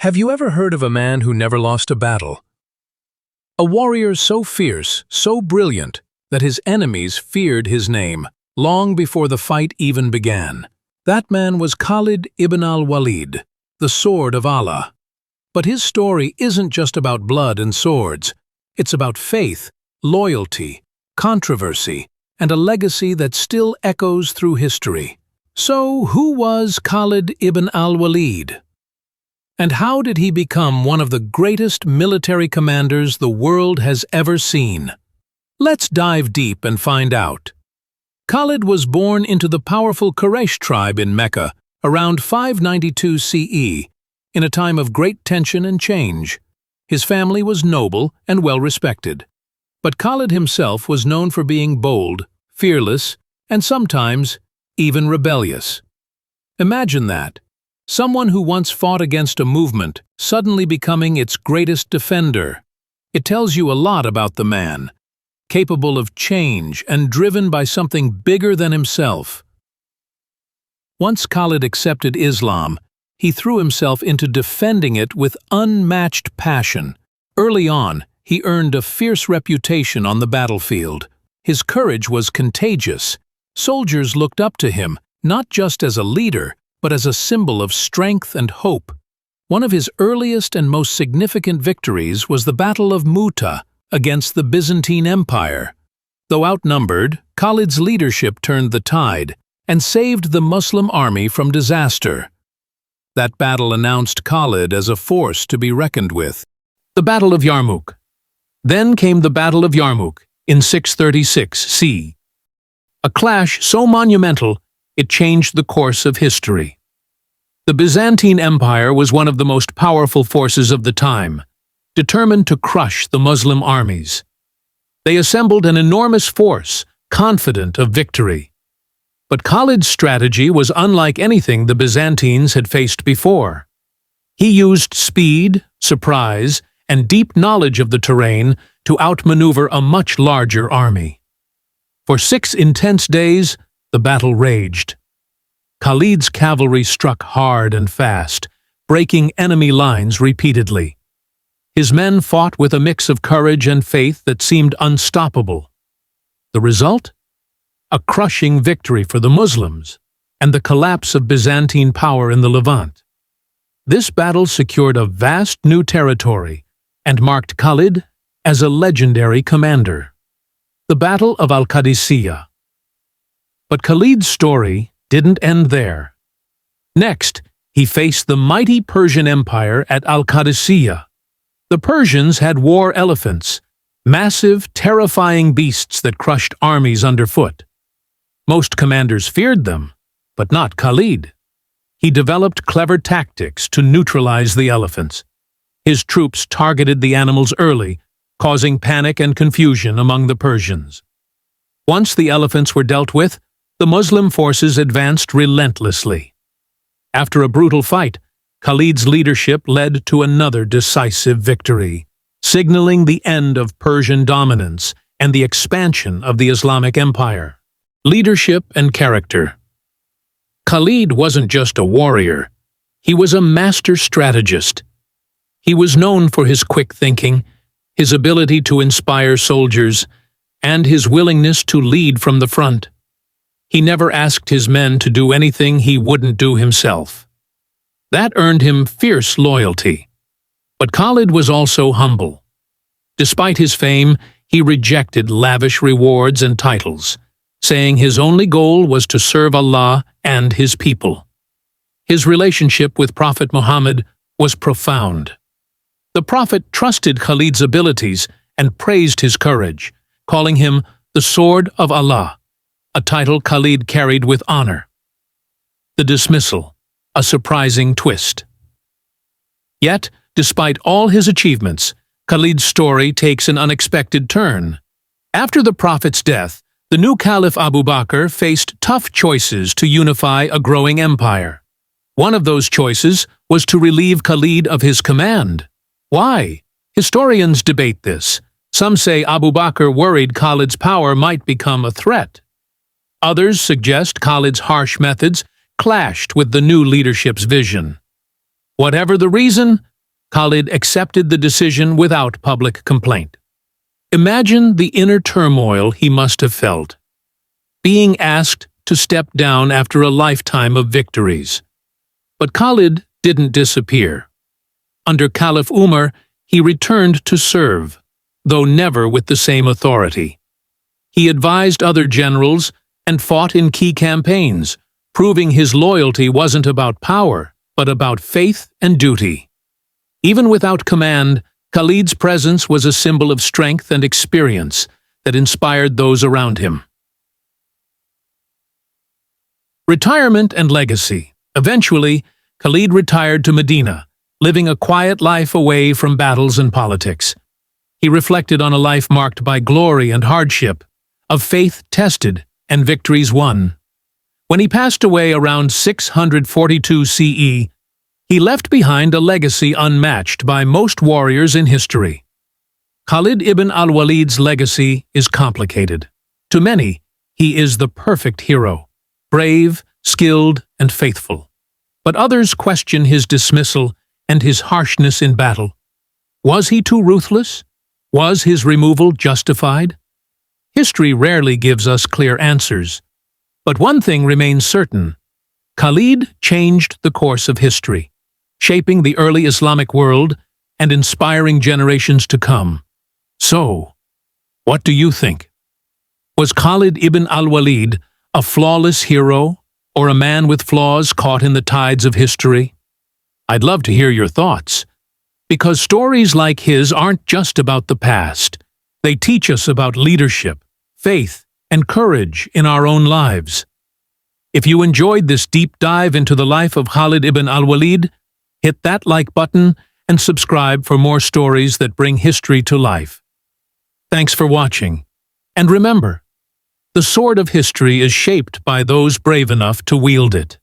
Have you ever heard of a man who never lost a battle? A warrior so fierce, so brilliant, that his enemies feared his name, long before the fight even began. That man was Khalid ibn al-Walid, the sword of Allah. But his story isn't just about blood and swords. It's about faith, loyalty, controversy, and a legacy that still echoes through history. So, who was Khalid ibn al-Walid? And how did he become one of the greatest military commanders the world has ever seen? Let's dive deep and find out. Khalid was born into the powerful Quraysh tribe in Mecca around 592 CE, in a time of great tension and change. His family was noble and well-respected. But Khalid himself was known for being bold, fearless, and sometimes even rebellious. Imagine that. Someone who once fought against a movement suddenly becoming its greatest defender. It tells you a lot about the man, capable of change and driven by something bigger than himself. Once Khalid accepted Islam, he threw himself into defending it with unmatched passion. Early on, he earned a fierce reputation on the battlefield. His courage was contagious. Soldiers looked up to him, not just as a leader, but as a symbol of strength and hope. One of his earliest and most significant victories was the Battle of Mu'tah against the Byzantine Empire. Though outnumbered, Khalid's leadership turned the tide and saved the Muslim army from disaster. That battle announced Khalid as a force to be reckoned with. The Battle of Yarmouk. Then came the Battle of Yarmouk in 636 CE. A clash so monumental it changed the course of history. The Byzantine Empire was one of the most powerful forces of the time, determined to crush the Muslim armies. They assembled an enormous force, confident of victory. But Khalid's strategy was unlike anything the Byzantines had faced before. He used speed, surprise, and deep knowledge of the terrain to outmaneuver a much larger army. For 6 intense days, the battle raged. Khalid's cavalry struck hard and fast, breaking enemy lines repeatedly. His men fought with a mix of courage and faith that seemed unstoppable. The result? A crushing victory for the Muslims and the collapse of Byzantine power in the Levant. This battle secured a vast new territory and marked Khalid as a legendary commander. The Battle of al-Qadisiyah. But Khalid's story didn't end there. Next, he faced the mighty Persian Empire at al-Qadisiyah. The Persians had war elephants, massive, terrifying beasts that crushed armies underfoot. Most commanders feared them, but not Khalid. He developed clever tactics to neutralize the elephants. His troops targeted the animals early, causing panic and confusion among the Persians. Once the elephants were dealt with, the Muslim forces advanced relentlessly. After a brutal fight, Khalid's leadership led to another decisive victory, signaling the end of Persian dominance and the expansion of the Islamic Empire. Leadership and character. Khalid wasn't just a warrior. He was a master strategist. He was known for his quick thinking, his ability to inspire soldiers, and his willingness to lead from the front. He never asked his men to do anything he wouldn't do himself. That earned him fierce loyalty. But Khalid was also humble. Despite his fame, he rejected lavish rewards and titles, saying his only goal was to serve Allah and his people. His relationship with Prophet Muhammad was profound. The Prophet trusted Khalid's abilities and praised his courage, calling him the Sword of Allah, a title Khalid carried with honor. The dismissal, a surprising twist. Yet, despite all his achievements, Khalid's story takes an unexpected turn. After the Prophet's death, the new Caliph Abu Bakr faced tough choices to unify a growing empire. One of those choices was to relieve Khalid of his command. Why? Historians debate this. Some say Abu Bakr worried Khalid's power might become a threat. Others suggest Khalid's harsh methods clashed with the new leadership's vision. Whatever the reason, Khalid accepted the decision without public complaint. Imagine the inner turmoil he must have felt, being asked to step down after a lifetime of victories. But Khalid didn't disappear. Under Caliph Umar, he returned to serve, though never with the same authority. He advised other generals and fought in key campaigns, proving his loyalty wasn't about power, but about faith and duty. Even without command, Khalid's presence was a symbol of strength and experience that inspired those around him. Retirement and legacy. Eventually, Khalid retired to Medina, living a quiet life away from battles and politics. He reflected on a life marked by glory and hardship, of faith tested and victories won. When he passed away around 642 CE, he left behind a legacy unmatched by most warriors in history. Khalid ibn al-Walid's legacy is complicated. To many, he is the perfect hero, brave, skilled, and faithful. But others question his dismissal and his harshness in battle. Was he too ruthless? Was his removal justified? History rarely gives us clear answers. But one thing remains certain. Khalid changed the course of history, shaping the early Islamic world and inspiring generations to come. So, what do you think? Was Khalid ibn al-Walid a flawless hero, or a man with flaws caught in the tides of history? I'd love to hear your thoughts, because stories like his aren't just about the past. They teach us about leadership, faith, and courage in our own lives. If you enjoyed this deep dive into the life of Khalid ibn al-Walid, hit that like button and subscribe for more stories that bring history to life. Thanks for watching. And remember, the sword of history is shaped by those brave enough to wield it.